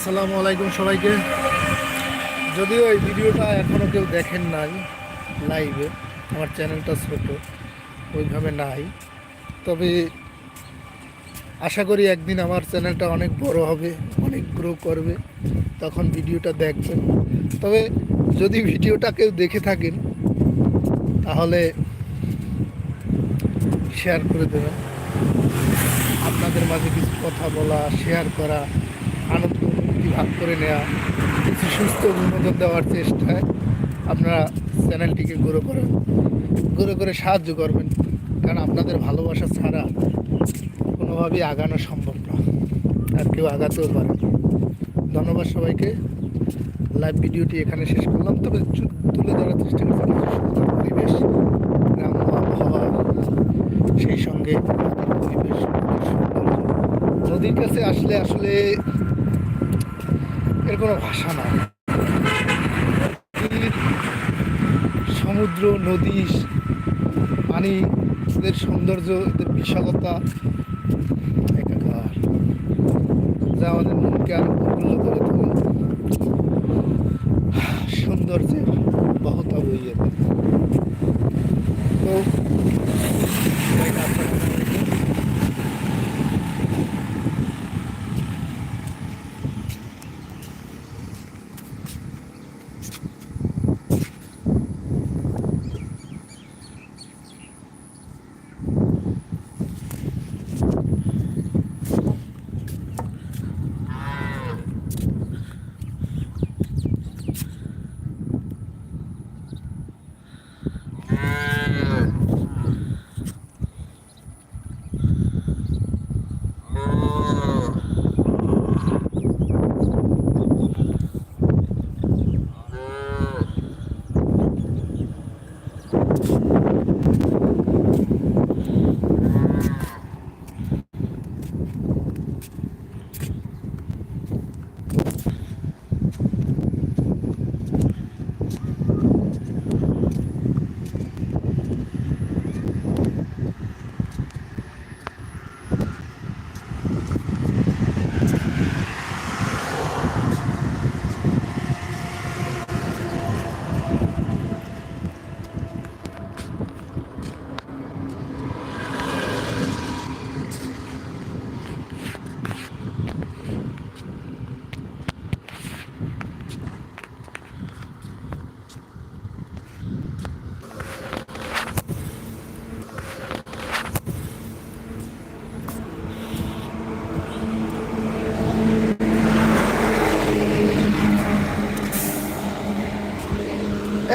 আসসালামু আলাইকুম সবাইকে। যদিও এই ভিডিওটা এখনও কেউ দেখেন নাই লাইভে, আমার চ্যানেলটা ছোট ওইভাবে নাই, তবে আশা করি একদিন আমার চ্যানেলটা অনেক বড় হবে, অনেক গ্রো করবে, তখন ভিডিওটা দেখবেন। তবে যদি ভিডিওটা কেউ দেখে থাকেন তাহলে শেয়ার করে দেবেন। আপনাদের মাঝে কিছু কথা বলা, শেয়ার করা, আনন্দ অনুভূতি ভাগ করে নেওয়া, কিছু সুস্থ বিনোদন দেওয়ার চেষ্টায় আপনারা চ্যানেলটিকে গ্রো করে সাহায্য করবেন, কারণ আপনাদের ভালোবাসা ছাড়া কোনোভাবেই আগানো সম্ভব না, আর কেউ আগাতেও পারে না। ধন্যবাদ সবাইকে। লাইভ ভিডিওটি এখানে শেষ করলাম, তবে তুলে ধরার চেষ্টা করছি কিছু সুন্দর পরিবেশ, গ্রাম্য আবহাওয়া, সেই সঙ্গে পরিবেশ সৌন্দর্য। নদীর কাছে আসলে আসলে এর কোনো ভাষা না। সমুদ্র, নদী, পানি, এদের সৌন্দর্য, এদের বিশালতা একাকার, যা আমাদের মনকে আরো প্রফুল্ল করে তোলে, সৌন্দর্যের বহতা বইয়ে দেয়। তো সবাইকে আসসালামু আলাইকুম।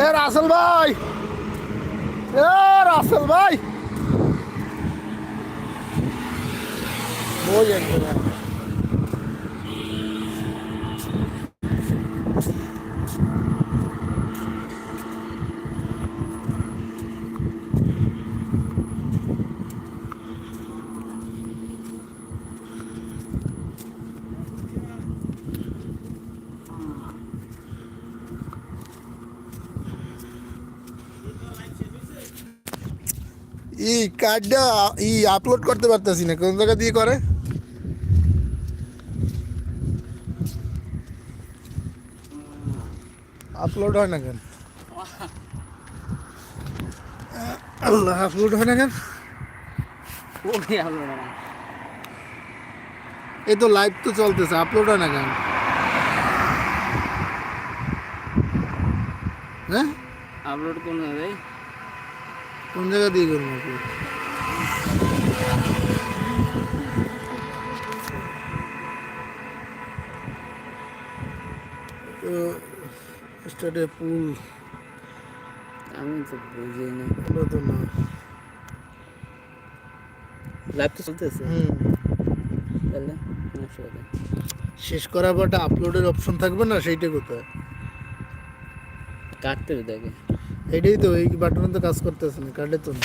এ রাসেল ভাই, এ রাসেল ভাই, বই একদম কার্ডটা আপলোড করতে পারতেছি না, কোন জায়গা দিয়ে করে আপলোড হয় না কেন? আল্লাহ, আপলোড হয় না কেন? এই তো লাইভ তো চলতেছে, আপলোড হয় না কেন? হ্যাঁ, আপলোড কোন ভাই? কোন জায়গা দিয়ে করবো আপলোড? তো স্টার্টে পুল আমি তো বুঝি না। হলো তো না। লাইভ তো চলতেছে। তাহলে সমস্যা শেষ করার পর একটা আপলোডের অপশন থাকবে না, সেইটা কোথায়? কাটতে দেখে এইটাই তো, এই বাটনে তো কাজ করতেছে না, কাটে তো না।